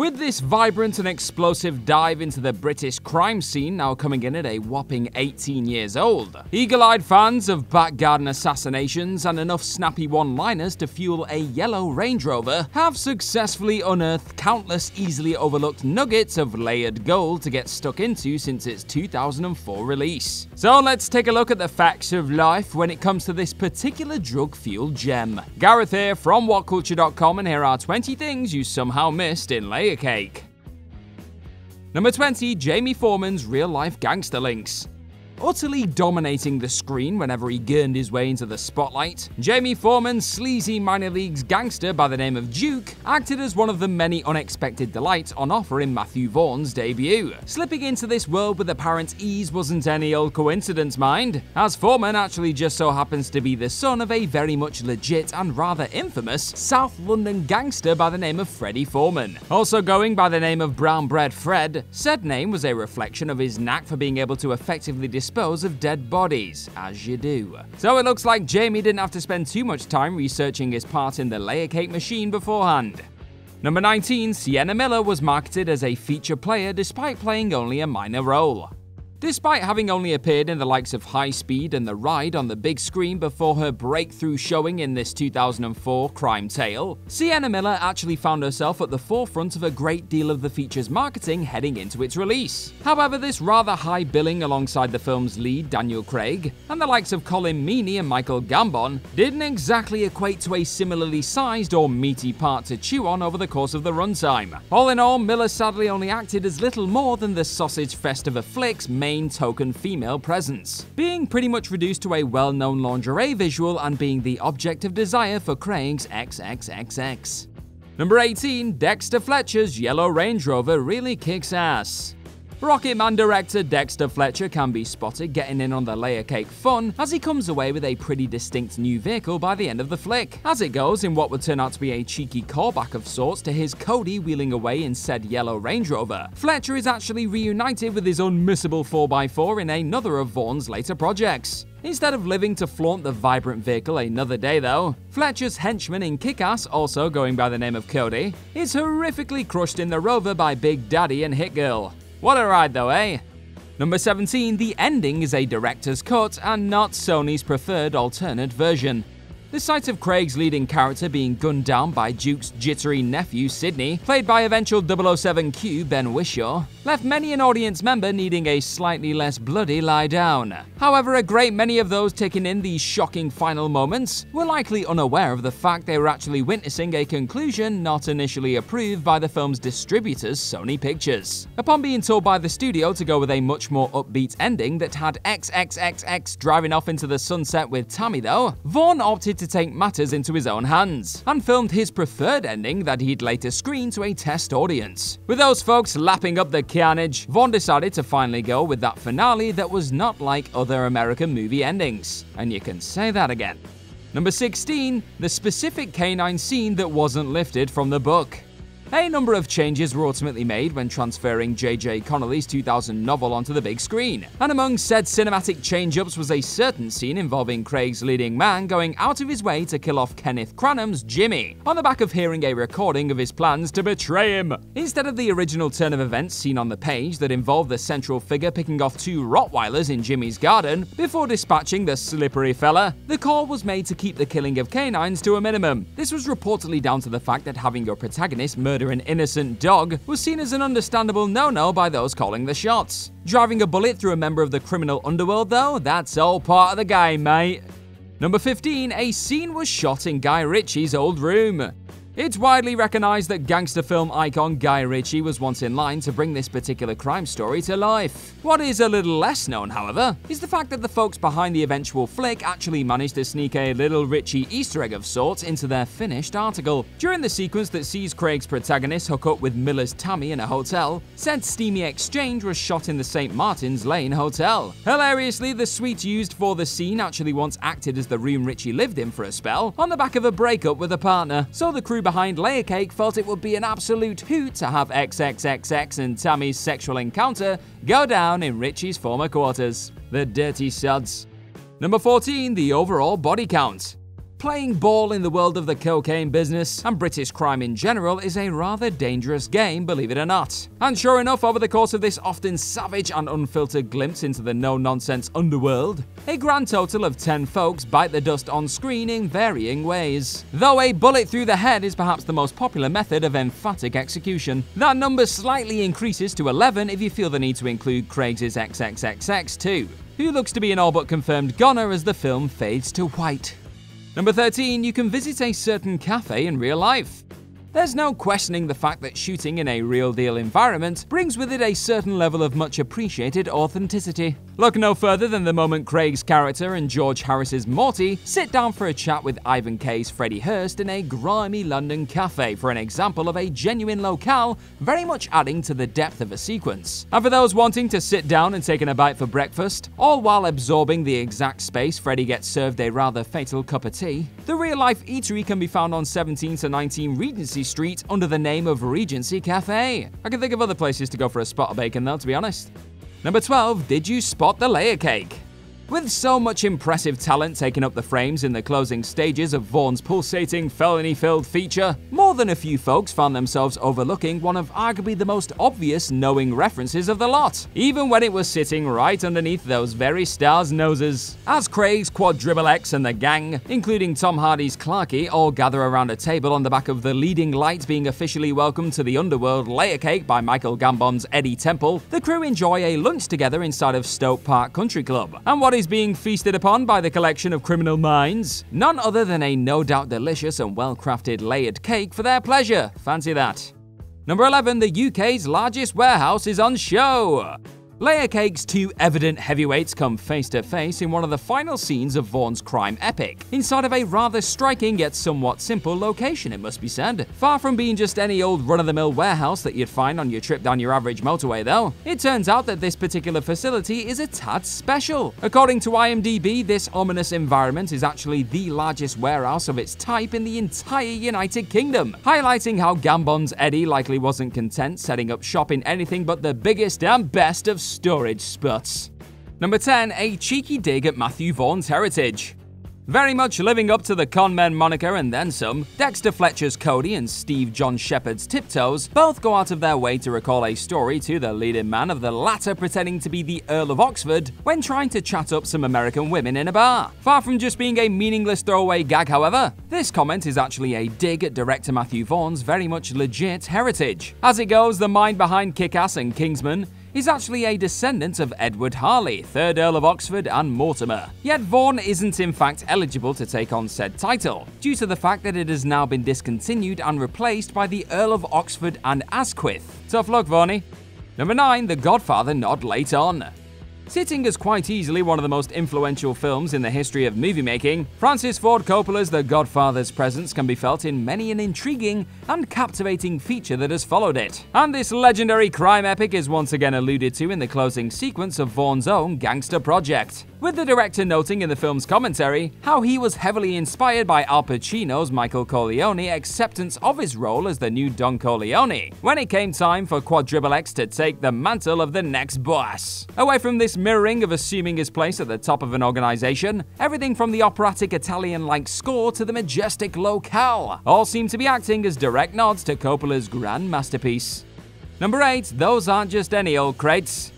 With this vibrant and explosive dive into the British crime scene now coming in at a whopping 18 years old, eagle-eyed fans of back garden assassinations and enough snappy one-liners to fuel a yellow Range Rover have successfully unearthed countless easily overlooked nuggets of layered gold to get stuck into since its 2004 release. So let's take a look at the facts of life when it comes to this particular drug-fueled gem. Gareth here from WhatCulture.com, and here are 20 things you somehow missed in Layer Cake. Number 20. Jamie Foreman's real-life gangster links. Utterly dominating the screen whenever he gurned his way into the spotlight, Jamie Foreman's sleazy minor leagues gangster by the name of Duke acted as one of the many unexpected delights on offer in Matthew Vaughn's debut. Slipping into this world with apparent ease wasn't any old coincidence, mind, as Foreman actually just so happens to be the son of a very much legit and rather infamous South London gangster by the name of Freddie Foreman. Also going by the name of Brown Bread Fred, said name was a reflection of his knack for being able to effectively dispose of dead bodies, as you do. So it looks like Jamie didn't have to spend too much time researching his part in the layer cake machine beforehand. Number 19. Sienna Miller was marketed as a feature player despite playing only a minor role. Despite having only appeared in the likes of High Speed and The Ride on the big screen before her breakthrough showing in this 2004 crime tale, Sienna Miller actually found herself at the forefront of a great deal of the feature's marketing heading into its release. However, this rather high billing alongside the film's lead Daniel Craig and the likes of Colin Meaney and Michael Gambon didn't exactly equate to a similarly sized or meaty part to chew on over the course of the runtime. All in all, Miller sadly only acted as little more than the sausage fest of a flick's main token female presence, being pretty much reduced to a well-known lingerie visual and being the object of desire for Craig's XXXX. Number 18. Dexter Fletcher's yellow Range Rover really kicks ass. Rocketman director Dexter Fletcher can be spotted getting in on the layer cake fun as he comes away with a pretty distinct new vehicle by the end of the flick. As it goes, in what would turn out to be a cheeky callback of sorts to his Cody wheeling away in said yellow Range Rover, Fletcher is actually reunited with his unmissable 4x4 in another of Vaughn's later projects. Instead of living to flaunt the vibrant vehicle another day though, Fletcher's henchman in Kick-Ass, also going by the name of Cody, is horrifically crushed in the Rover by Big Daddy and Hit Girl. What a ride though, eh? Number 17. The ending is a director's cut and not Sony's preferred alternate version. The sight of Craig's leading character being gunned down by Duke's jittery nephew Sidney, played by eventual 007Q Ben Whishaw, left many an audience member needing a slightly less bloody lie down. However, a great many of those taking in these shocking final moments were likely unaware of the fact they were actually witnessing a conclusion not initially approved by the film's distributors, Sony Pictures. Upon being told by the studio to go with a much more upbeat ending that had XXXX driving off into the sunset with Tammy though, Vaughn opted to take matters into his own hands and filmed his preferred ending that he'd later screen to a test audience. With those folks lapping up the carnage, Vaughn decided to finally go with that finale that was not like other American movie endings. And you can say that again. Number 16. The specific canine scene that wasn't lifted from the book. A number of changes were ultimately made when transferring J.J. Connolly's 2000 novel onto the big screen, and among said cinematic change-ups was a certain scene involving Craig's leading man going out of his way to kill off Kenneth Cranham's Jimmy, on the back of hearing a recording of his plans to betray him. Instead of the original turn of events seen on the page that involved the central figure picking off 2 Rottweilers in Jimmy's garden before dispatching the slippery fella, the call was made to keep the killing of canines to a minimum. This was reportedly down to the fact that having your protagonist murder an innocent dog was seen as an understandable no-no by those calling the shots. Driving a bullet through a member of the criminal underworld though, that's all part of the game, mate. Number 15. A scene was shot in Guy Ritchie's old room. It's widely recognized that gangster film icon Guy Ritchie was once in line to bring this particular crime story to life. What is a little less known, however, is the fact that the folks behind the eventual flick actually managed to sneak a little Ritchie Easter egg of sorts into their finished article. During the sequence that sees Craig's protagonist hook up with Miller's Tammy in a hotel, said steamy exchange was shot in the St. Martin's Lane Hotel. Hilariously, the suite used for the scene actually once acted as the room Ritchie lived in for a spell, on the back of a breakup with a partner, so the crew behind Layer Cake felt it would be an absolute hoot to have XXXX and Tammy's sexual encounter go down in Ritchie's former quarters. The dirty suds. Number 14. The overall body count. Playing ball in the world of the cocaine business and British crime in general is a rather dangerous game, believe it or not. And sure enough, over the course of this often savage and unfiltered glimpse into the no-nonsense underworld, a grand total of 10 folks bite the dust on screen in varying ways. Though a bullet through the head is perhaps the most popular method of emphatic execution, that number slightly increases to 11 if you feel the need to include Craig's XXXX too, who looks to be an all but confirmed goner as the film fades to white. Number 13, you can visit a certain cafe in real life. There's no questioning the fact that shooting in a real-deal environment brings with it a certain level of much appreciated authenticity. Look no further than the moment Craig's character and George Harris's Morty sit down for a chat with Ivan K's Freddie Hearst in a grimy London cafe for an example of a genuine locale, very much adding to the depth of a sequence. And for those wanting to sit down and taking a bite for breakfast, all while absorbing the exact space Freddie gets served a rather fatal cup of tea, the real-life eatery can be found on 17 to 19 Regency Street under the name of Regency Cafe. I can think of other places to go for a spot of bacon though, to be honest. Number 12, did you spot the layer cake? With so much impressive talent taking up the frames in the closing stages of Vaughn's pulsating, felony-filled feature, more than a few folks found themselves overlooking one of arguably the most obvious knowing references of the lot, even when it was sitting right underneath those very stars' noses. As Craig's Quadruple X and the gang, including Tom Hardy's Clarky, all gather around a table on the back of the leading light being officially welcomed to the underworld layer cake by Michael Gambon's Eddie Temple, the crew enjoy a lunch together inside of Stoke Park Country Club. And what is being feasted upon by the collection of criminal minds? None other than a no doubt delicious and well-crafted layered cake for their pleasure. Fancy that. Number 11, the UK's largest warehouse is on show. Layer Cake's two evident heavyweights come face to face in one of the final scenes of Vaughn's crime epic, inside of a rather striking yet somewhat simple location, it must be said. Far from being just any old run-of-the-mill warehouse that you'd find on your trip down your average motorway though, it turns out that this particular facility is a tad special. According to IMDb, this ominous environment is actually the largest warehouse of its type in the entire United Kingdom, highlighting how Gambon's Eddie likely wasn't content setting up shop in anything but the biggest and best of storage spots. Number 10, a cheeky dig at Matthew Vaughn's heritage. Very much living up to the con men moniker and then some, Dexter Fletcher's Cody and Steve John Shepard's Tiptoes both go out of their way to recall a story to the leading man of the latter pretending to be the Earl of Oxford when trying to chat up some American women in a bar. Far from just being a meaningless throwaway gag, however, this comment is actually a dig at director Matthew Vaughn's very much legit heritage. As it goes, the mind behind Kick-Ass and Kingsman is actually a descendant of Edward Harley, 3rd Earl of Oxford and Mortimer. Yet Vaughn isn't in fact eligible to take on said title, due to the fact that it has now been discontinued and replaced by the Earl of Oxford and Asquith. Tough luck, Vaughnie. Number 9, The Godfather nod late on. Sitting as quite easily one of the most influential films in the history of movie making, Francis Ford Coppola's The Godfather's presence can be felt in many an intriguing and captivating feature that has followed it. And this legendary crime epic is once again alluded to in the closing sequence of Vaughn's own Gangster project, with the director noting in the film's commentary how he was heavily inspired by Al Pacino's Michael Corleone acceptance of his role as the new Don Corleone, when it came time for Quadruple X to take the mantle of the next boss. Away from this mirroring of assuming his place at the top of an organization, everything from the operatic Italian-like score to the majestic locale all seem to be acting as direct nods to Coppola's grand masterpiece. Number 8, those aren't just any old crates.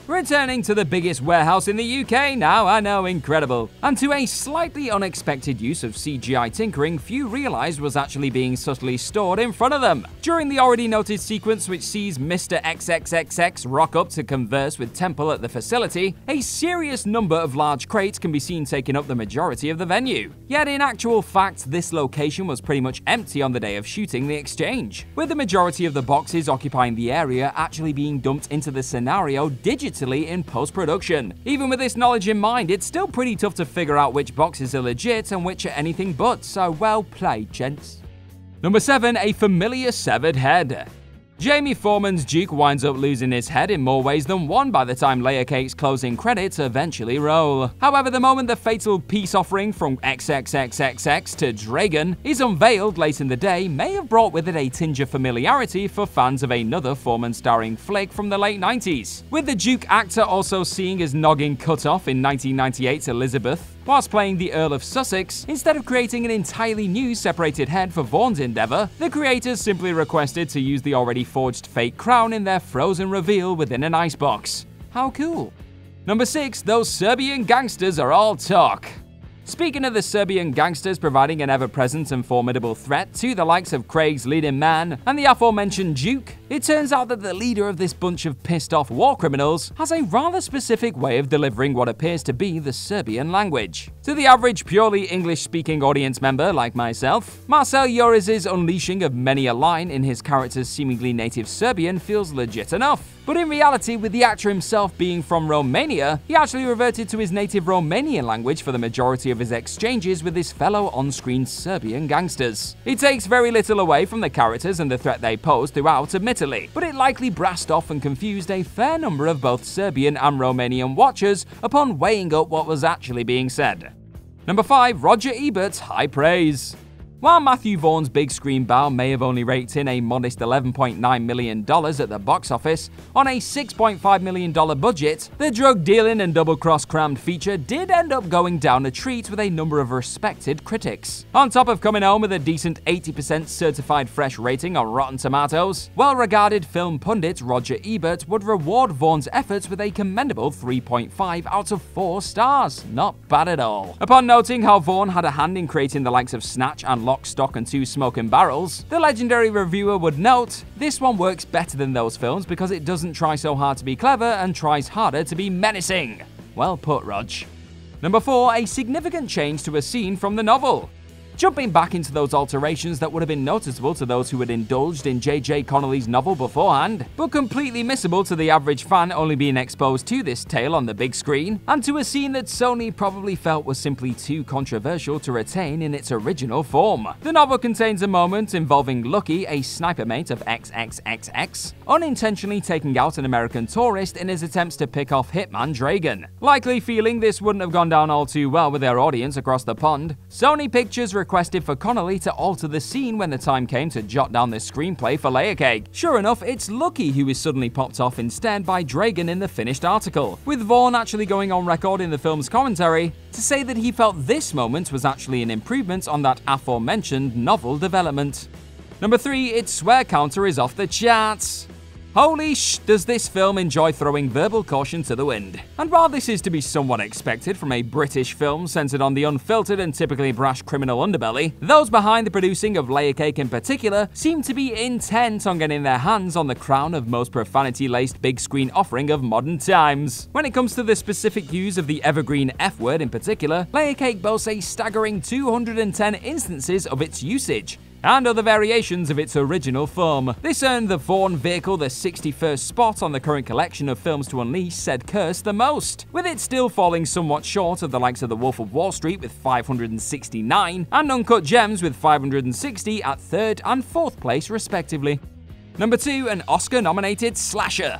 Returning to the biggest warehouse in the UK now, I know, incredible. And to a slightly unexpected use of CGI tinkering few realised was actually being subtly stored in front of them. During the already noted sequence which sees Mr. XXXX rock up to converse with Temple at the facility, a serious number of large crates can be seen taking up the majority of the venue. Yet in actual fact, this location was pretty much empty on the day of shooting the exchange, with the majority of the boxes occupying the area actually being dumped into the scenario digitally in post-production. Even with this knowledge in mind, it's still pretty tough to figure out which boxes are legit and which are anything but, so well played, gents. Number 7, a familiar severed head. Jamie Foreman's Duke winds up losing his head in more ways than one by the time Layer Cake's closing credits eventually roll. However, the moment the fatal peace offering from XXXXX to Dragon is unveiled late in the day may have brought with it a tinge of familiarity for fans of another Foreman-starring flick from the late 90s, with the Duke actor also seeing his noggin cut off in 1998's Elizabeth, Whilst playing the Earl of Sussex, instead of creating an entirely new separated head for Vaughn's endeavour, the creators simply requested to use the already forged fake crown in their frozen reveal within an icebox. How cool. Number 6, those Serbian gangsters are all talk. Speaking of the Serbian gangsters providing an ever-present and formidable threat to the likes of Craig's leading man and the aforementioned Duke, it turns out that the leader of this bunch of pissed-off war criminals has a rather specific way of delivering what appears to be the Serbian language. To the average purely English-speaking audience member like myself, Marcel Joris's unleashing of many a line in his character's seemingly native Serbian feels legit enough. But in reality, with the actor himself being from Romania, he actually reverted to his native Romanian language for the majority of his exchanges with his fellow on-screen Serbian gangsters. It takes very little away from the characters and the threat they pose throughout, admittedly, but it likely brassed off and confused a fair number of both Serbian and Romanian watchers upon weighing up what was actually being said. Number 5, Roger Ebert's high praise. While Matthew Vaughn's big screen bow may have only raked in a modest $11.9 million at the box office on a $6.5 million budget, the drug-dealing and double-cross-crammed feature did end up going down a treat with a number of respected critics. On top of coming home with a decent 80% certified fresh rating on Rotten Tomatoes, well-regarded film pundit Roger Ebert would reward Vaughn's efforts with a commendable 3.5 out of 4 stars. Not bad at all. Upon noting how Vaughn had a hand in creating the likes of Snatch and Lock, Stock and Two Smoking Barrels, the legendary reviewer would note, "This one works better than those films because it doesn't try so hard to be clever and tries harder to be menacing." Well put, Rog. Number 4, a significant change to a scene from the novel. Jumping back into those alterations that would have been noticeable to those who had indulged in J.J. Connolly's novel beforehand, but completely missable to the average fan only being exposed to this tale on the big screen, and to a scene that Sony probably felt was simply too controversial to retain in its original form. The novel contains a moment involving Lucky, a sniper mate of XXXX, unintentionally taking out an American tourist in his attempts to pick off hitman Dragon. Likely feeling this wouldn't have gone down all too well with their audience across the pond, Sony Pictures requested for Connolly to alter the scene when the time came to jot down the screenplay for Layer Cake. Sure enough, it's Lucky who is suddenly popped off instead by Dragon in the finished article, with Vaughn actually going on record in the film's commentary to say that he felt this moment was actually an improvement on that aforementioned novel development. Number 3, its swear counter is off the charts. Holy does this film enjoy throwing verbal caution to the wind. And while this is to be somewhat expected from a British film centered on the unfiltered and typically brash criminal underbelly, those behind the producing of Layer Cake in particular seem to be intent on getting their hands on the crown of most profanity-laced big screen offering of modern times. When it comes to the specific use of the evergreen F word in particular, Layer Cake boasts a staggering 210 instances of its usage, and other variations of its original form. This earned the Vaughn vehicle the 61st spot on the current collection of films to unleash said curse the most, with it still falling somewhat short of the likes of The Wolf of Wall Street with 569, and Uncut Gems with 560 at 3rd and 4th place respectively. Number 2, an Oscar-nominated slasher.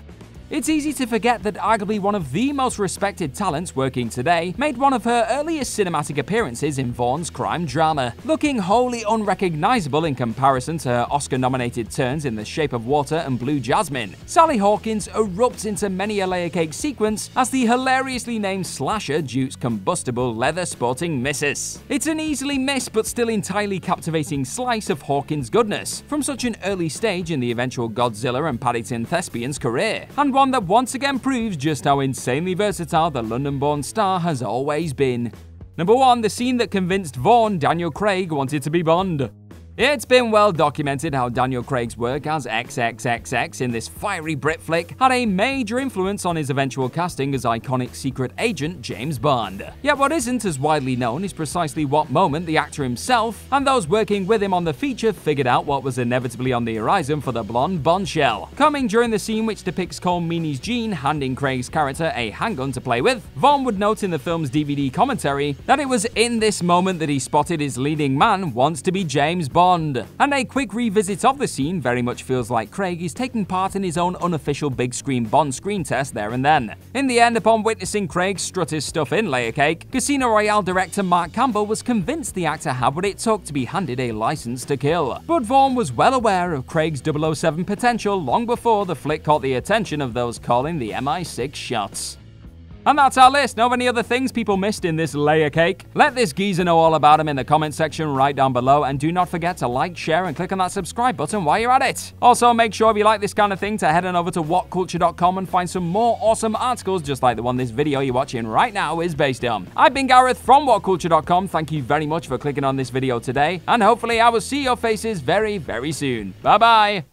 It's easy to forget that arguably one of the most respected talents working today made one of her earliest cinematic appearances in Vaughn's crime drama, looking wholly unrecognizable in comparison to her Oscar-nominated turns in The Shape of Water and Blue Jasmine. Sally Hawkins erupts into many a Layer Cake sequence as the hilariously named slasher Duke's combustible leather-sporting missus. It's an easily missed but still entirely captivating slice of Hawkins' goodness from such an early stage in the eventual Godzilla and Paddington thespian's career, and one that once again proves just how insanely versatile the London-born star has always been. Number 1, the scene that convinced Vaughn Daniel Craig wanted to be Bond. It's been well documented how Daniel Craig's work as XXXX in this fiery Brit flick had a major influence on his eventual casting as iconic secret agent James Bond. Yet what isn't as widely known is precisely what moment the actor himself and those working with him on the feature figured out what was inevitably on the horizon for the blonde bombshell. Coming during the scene which depicts Cole Meany's Jean handing Craig's character a handgun to play with, Vaughn would note in the film's DVD commentary that it was in this moment that he spotted his leading man wants to be James Bond. And a quick revisit of the scene very much feels like Craig is taking part in his own unofficial big screen Bond screen test there and then. In the end, upon witnessing Craig strut his stuff in Layer Cake, Casino Royale director Mark Campbell was convinced the actor had what it took to be handed a license to kill. But Vaughn was well aware of Craig's 007 potential long before the flick caught the attention of those calling the MI6 shots. And that's our list. Know of any other things people missed in this layer cake? Let this geezer know all about them in the comment section right down below, and do not forget to like, share, and click on that subscribe button while you're at it. Also, make sure if you like this kind of thing to head on over to whatculture.com and find some more awesome articles just like the one this video you're watching right now is based on. I've been Gareth from whatculture.com. Thank you very much for clicking on this video today, and hopefully I will see your faces very, very soon. Bye-bye.